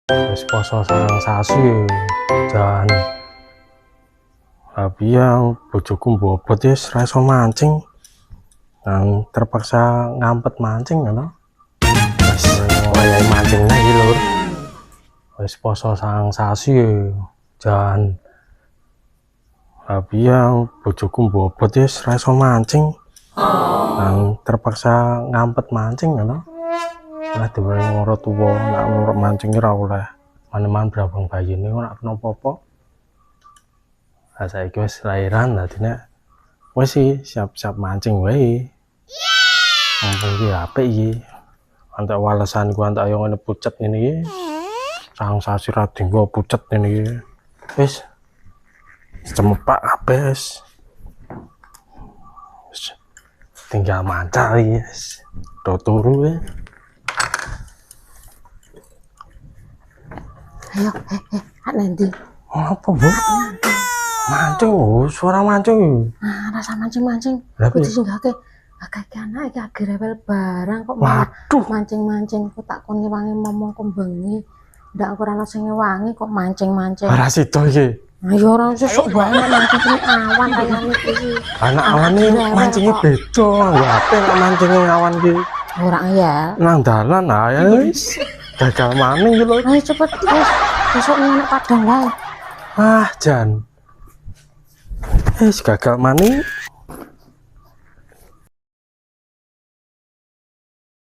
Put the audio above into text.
Wis poso sareng sasi jan tapi yang bojoku bobot wis ra iso mancing nang terpaksa ngampet mancing ngono. Wis mulai mancingnya iki lur. Wis poso sareng sasi jan tapi yang bojoku bobot wis ra iso mancing nang terpaksa ngampet mancing ngono. Lah diwenehi ngoro tuwa nek ngoro mancing ora oleh. Maneman brabang bayine ora kena apa-apa. Lah saiki wis lairan dadine wis sih siap-siap mancing wae. Mumpung iki apik iki. Antek walesanku antek ayo ngene pucet ngene iki. Sang sasi ra dienggo pucet ngene iki. Wis cemepak kabeh wis. Tinggal mancal iki wis. Do turu wae. Ayo, nanti. Apa, Bu? Mancing, suara mancing. Rasa mancing-mancing. Lah Kudu singgahke. Akeh anak iki age rewel barang kok Waduh, mancing-mancing kok tak kon ngewangi momong kembengi. Ndak ora ana sing ngewangi kok mancing-mancing. ora sida iki. Ayo ora sesuk banget mancing awan kaya iki. Anak awan iki mancingnya beda, ya ape nek mancingnya awan iki. Ora ya. Nang dalan ae wis. Gagal maning iki lho. Ayo cepet wis. Besok nek padang wae. Jan. Gagal maning.